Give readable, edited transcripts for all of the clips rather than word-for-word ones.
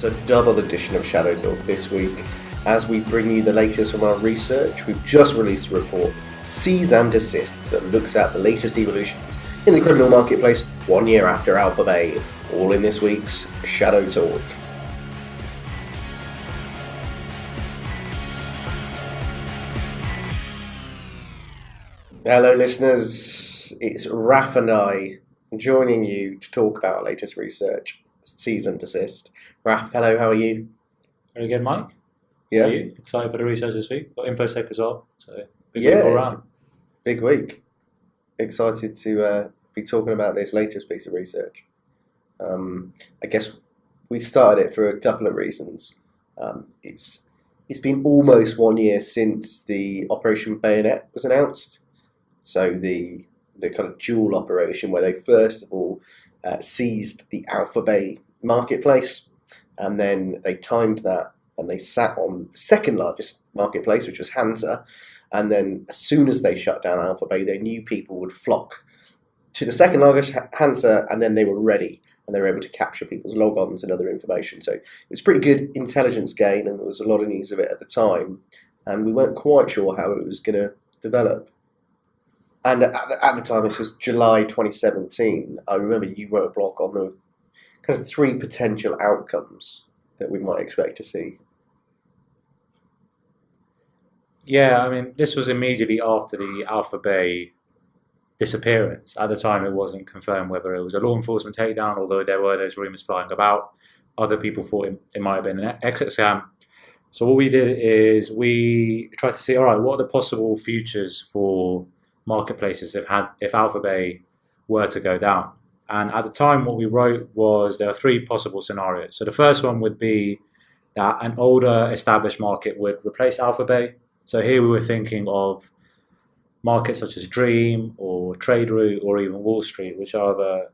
a double edition of Shadow Talk this week as we bring you the latest from our research. We've just released a report, Seize and Desist, that looks at the latest evolutions in the criminal marketplace 1 year after AlphaBay, all in this week's Shadow Talk. Hello listeners, it's Raf and I joining you to talk about our latest research, Seize and Desist. Raf, hello, how are you? Very good, Mike. Yeah. How are you? Excited for the research this week? Got InfoSec as well, so big week all round. Big week. Excited to be talking about this latest piece of research. I guess we started it for a couple of reasons. It's been almost 1 year since the Operation Bayonet was announced. So the kind of dual operation where they first of all seized the AlphaBay marketplace, and then they timed that and they sat on the second largest marketplace, which was Hansa, and then as soon as they shut down AlphaBay, they knew people would flock to the second largest Hansa, and then they were ready and they were able to capture people's logons and other information. So it was pretty good intelligence gain, and there was a lot of news of it at the time, and we weren't quite sure how it was going to develop. And at the time, this was July 2017, I remember you wrote a blog on the kind of three potential outcomes that we might expect to see. Yeah, I mean, this was immediately after the AlphaBay disappearance. At the time, it wasn't confirmed whether it was a law enforcement takedown, although there were those rumours flying about. Other people thought it might have been an exit scam. So what we did is we tried to see, all right, what are the possible futures for marketplaces if AlphaBay were to go down? And at the time, what we wrote was there are three possible scenarios. So the first one would be that an older established market would replace AlphaBay. So here we were thinking of markets such as Dream or TradeRoute or even Wall Street, which are the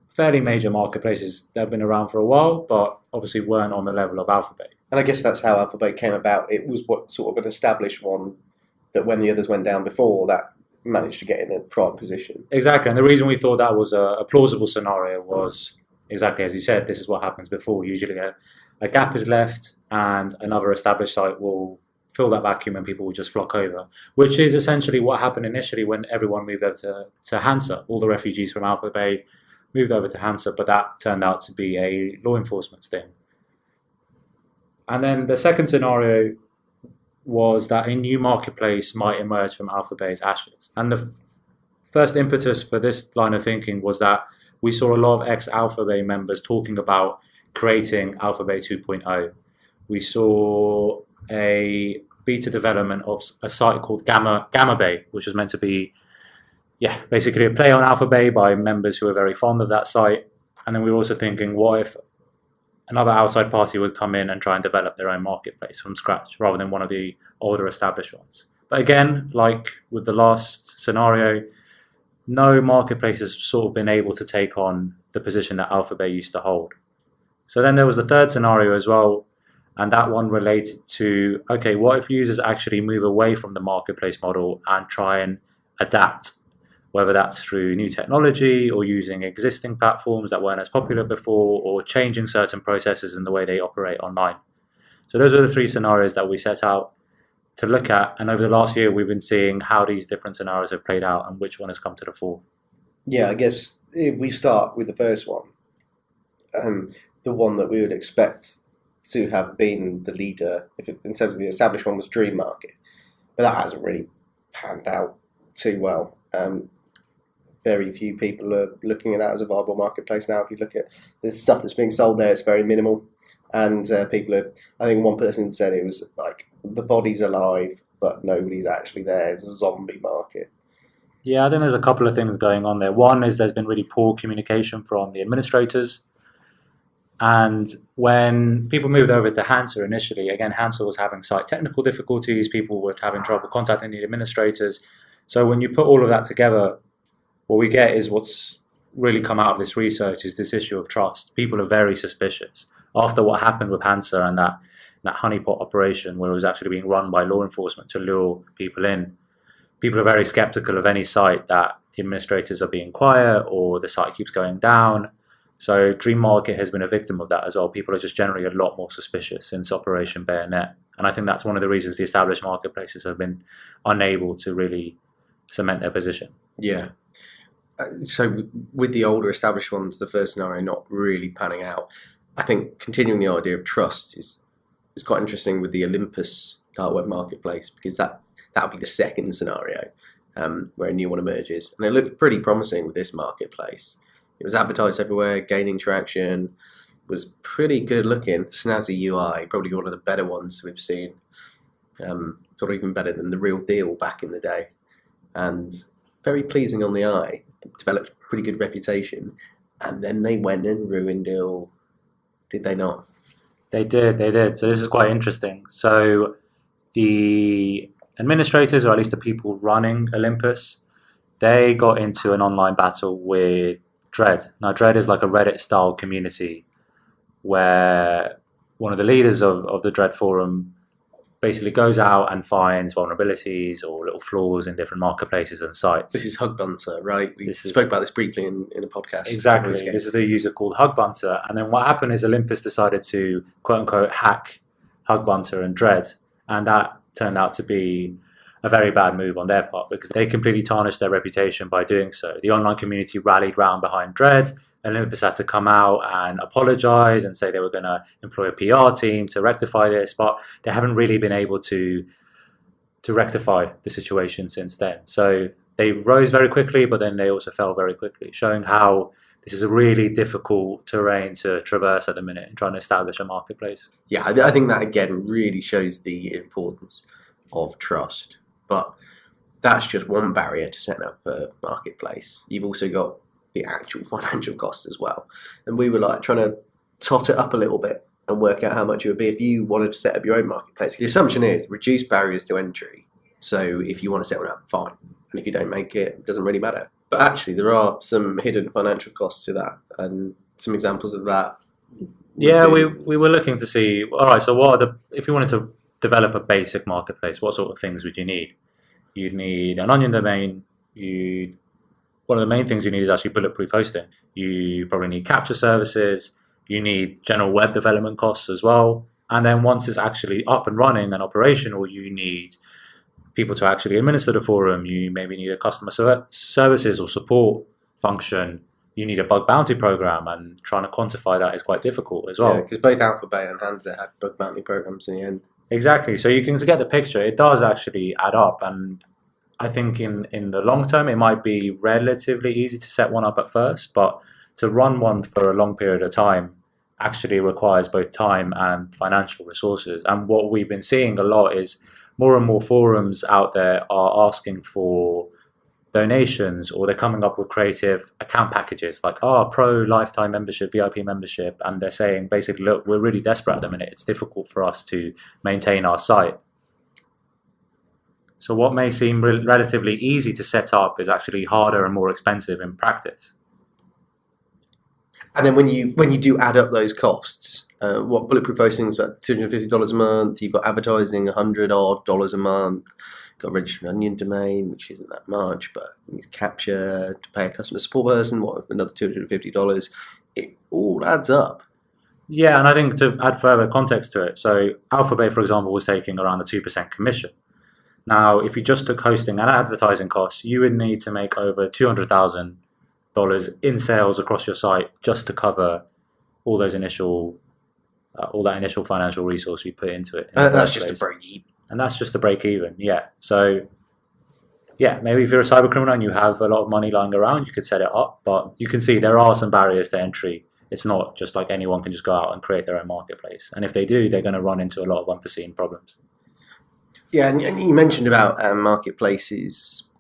fairly major marketplaces that have been around for a while, but obviously weren't on the level of AlphaBay. And I guess that's how AlphaBay came about. It was what sort of an established one that when the others went down before, that managed to get in a prime position. Exactly, and the reason we thought that was a plausible scenario was exactly as you said, this is what happens before. Usually a gap is left and another established site will fill that vacuum and people will just flock over, which is essentially what happened initially when everyone moved over to Hansa. All the refugees from AlphaBay moved over to Hansa, but that turned out to be a law enforcement sting. And then the second scenario was that a new marketplace might emerge from AlphaBay's ashes. And the first impetus for this line of thinking was that we saw a lot of ex-AlphaBay members talking about creating AlphaBay 2.0. We saw a beta development of a site called GammaBay, which was meant to be basically a play on AlphaBay by members who are very fond of that site. And then we were also thinking, what if another outside party would come in and try and develop their own marketplace from scratch rather than one of the older established ones. But again, like with the last scenario, no marketplace has sort of been able to take on the position that AlphaBay used to hold. So then there was the third scenario as well, and that one related to, okay, what if users actually move away from the marketplace model and try and adapt, whether that's through new technology or using existing platforms that weren't as popular before or changing certain processes in the way they operate online. So those are the three scenarios that we set out to look at. And over the last year, we've been seeing how these different scenarios have played out and which one has come to the fore. Yeah, I guess if we start with the first one, the one that we would expect to have been the leader in terms of the established one was Dream Market. But that hasn't really panned out too well. Very few people are looking at that as a viable marketplace now. If you look at the stuff that's being sold there, it's very minimal. And people are, I think one person said it was like the body's alive, but nobody's actually there. It's a zombie market. Yeah, I think there's a couple of things going on there. One is there's been really poor communication from the administrators. And when people moved over to Hansa initially, again, Hansa was having site technical difficulties. People were having trouble contacting the administrators. So when you put all of that together, what we get is what's really come out of this research is this issue of trust. People are very suspicious. After what happened with Hansa and that honeypot operation where it was actually being run by law enforcement to lure people in, people are very skeptical of any site that the administrators are being quiet or the site keeps going down. So Dream Market has been a victim of that as well. People are just generally a lot more suspicious since Operation Bayonet. And I think that's one of the reasons the established marketplaces have been unable to really cement their position. Yeah. So with the older established ones, the first scenario not really panning out, I think continuing the idea of trust is quite interesting with the Olympus dark web marketplace, because that would be the second scenario where a new one emerges. And it looked pretty promising with this marketplace. It was advertised everywhere, gaining traction, was pretty good looking, snazzy UI, probably one of the better ones we've seen. Sort of even better than the real deal back in the day. And very pleasing on the eye, developed a pretty good reputation. And then they went and ruined it all, did they not? They did. So this is quite interesting. So the administrators, or at least the people running Olympus, they got into an online battle with Dread. Now, Dread is like a Reddit-style community where one of the leaders of the Dread forum basically goes out and finds vulnerabilities or little flaws in different marketplaces and sites. This is Hugbunter, right? We spoke about this briefly in a podcast. Exactly. This is the user called Hugbunter. And then what happened is Olympus decided to, quote-unquote, hack Hugbunter and Dread. And that turned out to be a very bad move on their part, because they completely tarnished their reputation by doing so. The online community rallied round behind Dread, and Olympus had to come out and apologize and say they were going to employ a PR team to rectify this, but they haven't really been able to rectify the situation since then. So they rose very quickly, but then they also fell very quickly, showing how this is a really difficult terrain to traverse at the minute in trying to establish a marketplace. Yeah, I think that again really shows the importance of trust. But that's just one barrier to setting up a marketplace. You've also got the actual financial costs as well. And we were like trying to tot it up a little bit and work out how much it would be if you wanted to set up your own marketplace. The assumption is reduce barriers to entry. So if you want to set one up, fine. And if you don't make it, it doesn't really matter. But actually, there are some hidden financial costs to that, and some examples of that. Yeah, we were looking to see, all right, so what are if you wanted to develop a basic marketplace, what sort of things would you need? You'd need an onion domain. One of the main things you need is actually bulletproof hosting. You probably need capture services. You need general web development costs as well. And then once it's actually up and running and operational, you need people to actually administer the forum. You maybe need a customer services or support function. You need a bug bounty program, and trying to quantify that is quite difficult as well. Yeah, because both AlphaBay and Hansa had bug bounty programs in the end. Exactly. So you can get the picture. It does actually add up, and I think in the long term, it might be relatively easy to set one up at first, but to run one for a long period of time actually requires both time and financial resources. And what we've been seeing a lot is more and more forums out there are asking for donations, or they're coming up with creative account packages like pro lifetime membership, VIP membership, and they're saying basically, look, we're really desperate at the minute. It's difficult for us to maintain our site. So what may seem relatively easy to set up is actually harder and more expensive in practice. And then when you do add up those costs, what bulletproof hosting is about $250 a month. You've got advertising $100 a month. Got a registered onion domain, which isn't that much, but you need to capture to pay a customer support person, another $250. It all adds up. Yeah, and I think to add further context to it, so AlphaBay, for example, was taking around a 2% commission. Now, if you just took hosting and advertising costs, you would need to make over $200,000 in sales across your site just to cover all that initial financial resource you put into it. That's just a break even. And that's just the break even, yeah. So, yeah, maybe if you're a cybercriminal and you have a lot of money lying around, you could set it up. But you can see there are some barriers to entry. It's not just like anyone can just go out and create their own marketplace. And if they do, they're going to run into a lot of unforeseen problems. Yeah, and you mentioned about marketplaces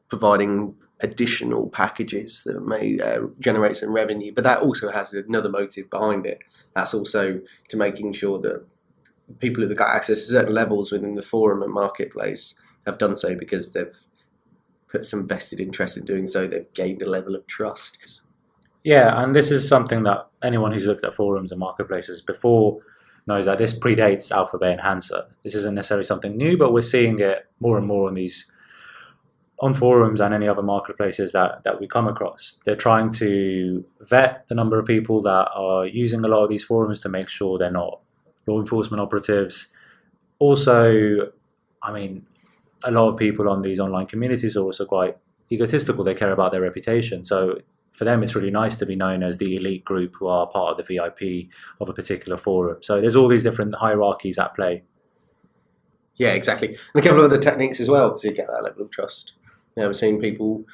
providing additional packages that may generate some revenue, but that also has another motive behind it. That's also to making sure that people who've got access to certain levels within the forum and marketplace have done so because they've put some vested interest in doing so. They've gained a level of trust. Yeah, and this is something that anyone who's looked at forums and marketplaces before knows that this predates AlphaBay and Hansa. This isn't necessarily something new, but we're seeing it more and more on these on forums and any other marketplaces that we come across, they're trying to vet the number of people that are using a lot of these forums to make sure they're not law enforcement operatives. Also, I mean, a lot of people on these online communities are also quite egotistical. They care about their reputation. So for them, it's really nice to be known as the elite group who are part of the VIP of a particular forum. So there's all these different hierarchies at play. Yeah, exactly. And a couple of other techniques as well to get that level of trust. We're seeing people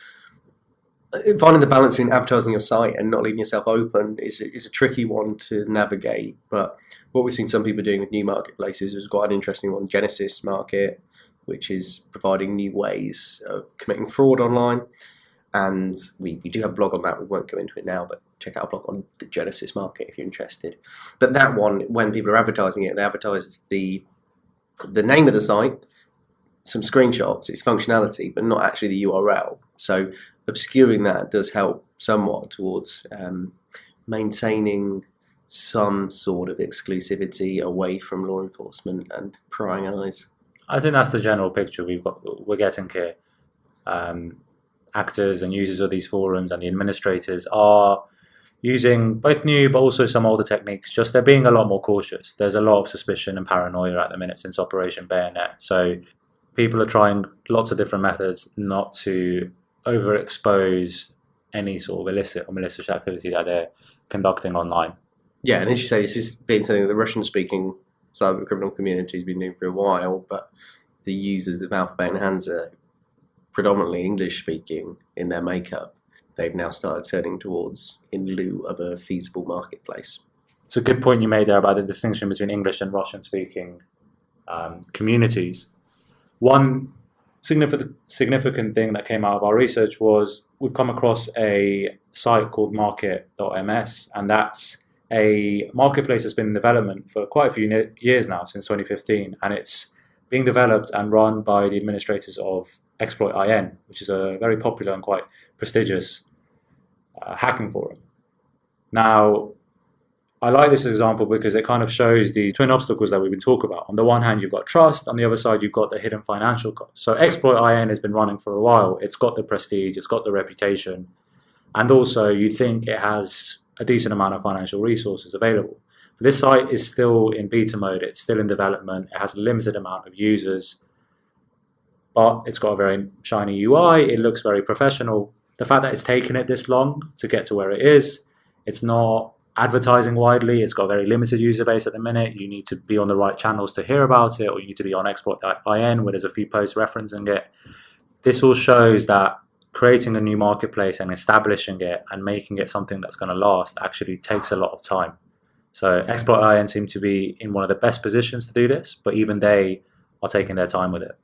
finding the balance between advertising your site and not leaving yourself open is a tricky one to navigate. But what we've seen some people doing with new marketplaces is quite an interesting one. Genesis Market, which is providing new ways of committing fraud online. And we do have a blog on that. We won't go into it now, but check out our blog on the Genesis Market if you're interested. But that one, when people are advertising it, they advertise the name of the site, some screenshots, its functionality, but not actually the URL. So obscuring that does help somewhat towards maintaining some sort of exclusivity away from law enforcement and prying eyes. I think that's the general picture we're getting here. Actors and users of these forums and the administrators are using both new but also some older techniques. Just they're being a lot more cautious. There's a lot of suspicion and paranoia at the minute since Operation Bayonet. So people are trying lots of different methods not to overexpose any sort of illicit or malicious activity that they're conducting online. Yeah, and as you say, this has been something that the Russian-speaking cybercriminal community has been doing for a while, but the users of AlphaBay and Hansa, predominantly English-speaking in their makeup, they've now started turning towards in lieu of a feasible marketplace. It's a good point you made there about the distinction between English and Russian-speaking communities. One significant thing that came out of our research was we've come across a site called market.ms, and that's a marketplace that's been in development for quite a few years now, since 2015, and it's being developed and run by the administrators of Exploit.in, which is a very popular and quite prestigious hacking forum. Now, I like this example because it kind of shows the twin obstacles that we've been talking about. On the one hand, you've got trust. On the other side, you've got the hidden financial cost. So Exploit.in has been running for a while. It's got the prestige, it's got the reputation, and also you think it has a decent amount of financial resources available. But this site is still in beta mode. It's still in development. It has a limited amount of users, but it's got a very shiny UI. It looks very professional. The fact that it's taken it this long to get to where it is, it's not advertising widely. It's got a very limited user base at the minute. You need to be on the right channels to hear about it, or you need to be on Exploit.in where there's a few posts referencing it. This all shows that creating a new marketplace and establishing it and making it something that's going to last actually takes a lot of time. So Exploit.in seem to be in one of the best positions to do this, but even they are taking their time with it.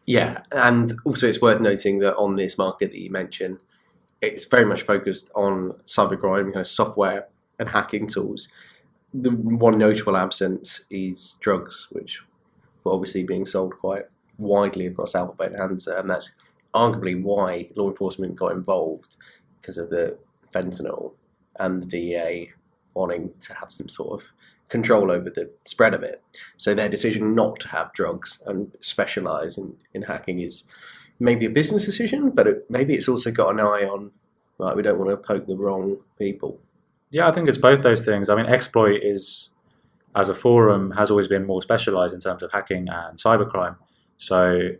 Yeah, and also it's worth noting that on this market that you mentioned, it's very much focused on cybercrime, software and hacking tools. The one notable absence is drugs, which were obviously being sold quite widely across AlphaBay and Hansa, and that's arguably why law enforcement got involved, because of the fentanyl and the DEA wanting to have some sort of control over the spread of it. So their decision not to have drugs and specialise in hacking is maybe a business decision, but maybe it's also got an eye on, like, we don't want to poke the wrong people. Yeah, I think it's both those things. I mean, Exploit is, as a forum, has always been more specialised in terms of hacking and cybercrime. So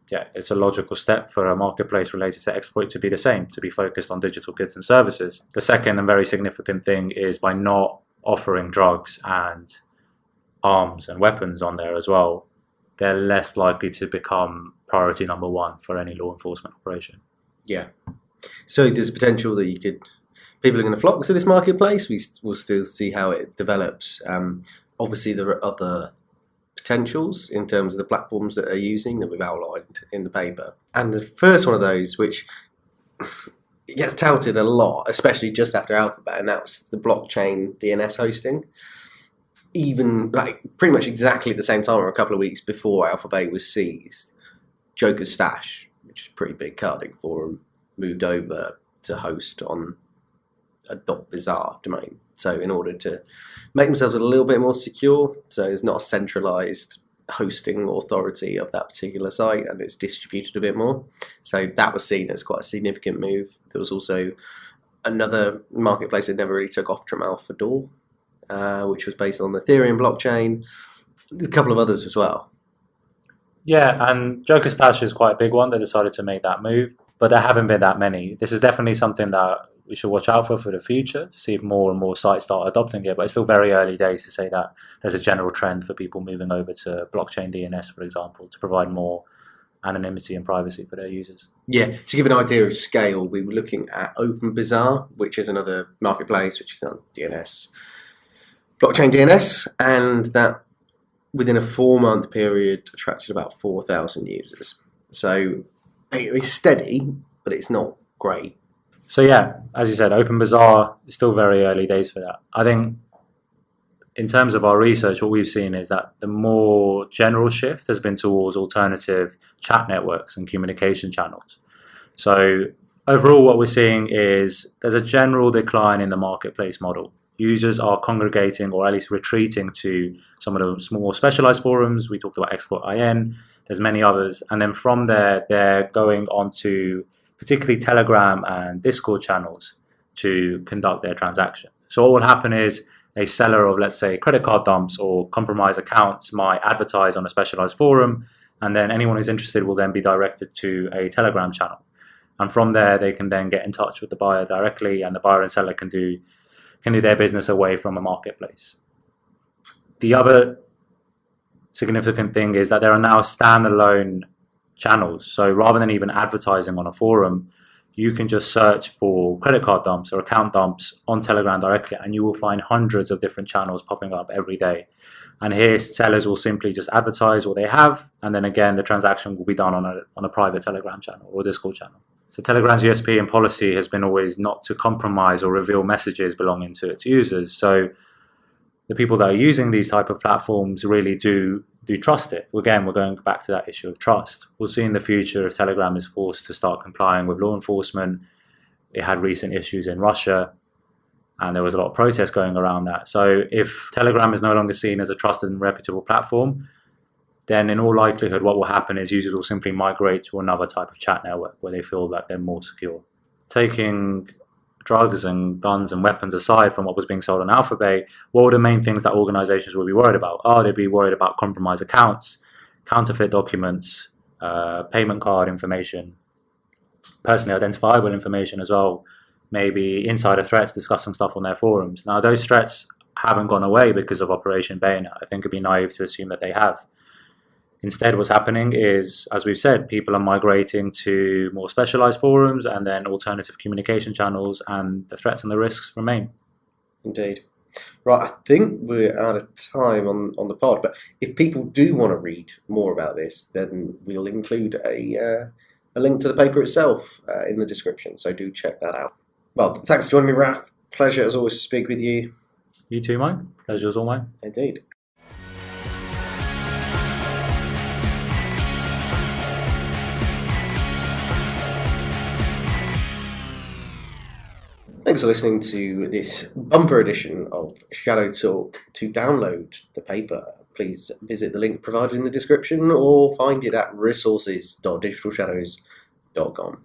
yeah, it's a logical step for a marketplace related to Exploit to be the same, to be focused on digital goods and services. The second and very significant thing is by not offering drugs and arms and weapons on there as well, they're less likely to become priority number one for any law enforcement operation. Yeah. So there's potential that people are going to flock to this marketplace. We'll still see how it develops. Obviously, there are other potentials in terms of the platforms that are using that we've outlined in the paper. And the first one of those, which gets touted a lot, especially just after AlphaBay, and that was the blockchain DNS hosting. Even pretty much exactly at the same time, or a couple of weeks before AlphaBay was seized, Joker's Stash, which is a pretty big carding forum, moved over to host on a .bizarre domain. So in order to make themselves a little bit more secure, so it's not a centralized hosting authority of that particular site, and it's distributed a bit more. So that was seen as quite a significant move. There was also another marketplace that never really took off from AlphaDor, which was based on the Ethereum blockchain. There's a couple of others as well. Yeah, and Joker Stash is quite a big one. They decided to make that move, but there haven't been that many. This is definitely something that we should watch out for the future, to see if more and more sites start adopting it. But it's still very early days to say that there's a general trend for people moving over to blockchain DNS, for example, to provide more anonymity and privacy for their users. Yeah, to give an idea of scale, we were looking at OpenBazaar, which is another marketplace, which is on DNS, blockchain DNS, and that within a 4-month period attracted about 4,000 users. So it's steady, but it's not great. So yeah, as you said, OpenBazaar is still very early days for that. I think in terms of our research, what we've seen is that the more general shift has been towards alternative chat networks and communication channels. So overall, what we're seeing is there's a general decline in the marketplace model. Users are congregating, or at least retreating, to some of the more specialized forums. We talked about Export.in, there's many others. And then from there, they're going on to particularly Telegram and Discord channels to conduct their transaction. So what will happen is a seller of, let's say, credit card dumps or compromised accounts might advertise on a specialized forum, and then anyone who's interested will then be directed to a Telegram channel. And from there, they can then get in touch with the buyer directly, and the buyer and seller can do their business away from a marketplace. The other significant thing is that there are now standalone channels. So rather than even advertising on a forum, you can just search for credit card dumps or account dumps on Telegram directly, and you will find hundreds of different channels popping up every day. And here, sellers will simply just advertise what they have, and then again, the transaction will be done on a private Telegram channel or Discord channel. So Telegram's USP and policy has been always not to compromise or reveal messages belonging to its users. So the people that are using these type of platforms really do trust it. Again, we're going back to that issue of trust. We'll see in the future if Telegram is forced to start complying with law enforcement. It had recent issues in Russia, and there was a lot of protest going around that. So if Telegram is no longer seen as a trusted and reputable platform, then in all likelihood what will happen is users will simply migrate to another type of chat network where they feel that they're more secure. Taking drugs and guns and weapons aside from what was being sold on AlphaBay, what were the main things that organizations would be worried about? They'd be worried about compromised accounts, counterfeit documents, payment card information, personally identifiable information as well, maybe insider threats discussing stuff on their forums. Now, those threats haven't gone away because of Operation Bayonet. I think it'd be naive to assume that they have. Instead, what's happening is, as we've said, people are migrating to more specialized forums and then alternative communication channels, and the threats and the risks remain. Indeed. Right, I think we're out of time on the pod, but if people do want to read more about this, then we'll include a link to the paper itself in the description, so do check that out. Well, thanks for joining me, Raf. Pleasure as always to speak with you. You too, mate. Pleasure's all mine. Indeed. Thanks for listening to this bumper edition of Shadow Talk. To download the paper, please visit the link provided in the description or find it at resources.digitalshadows.com.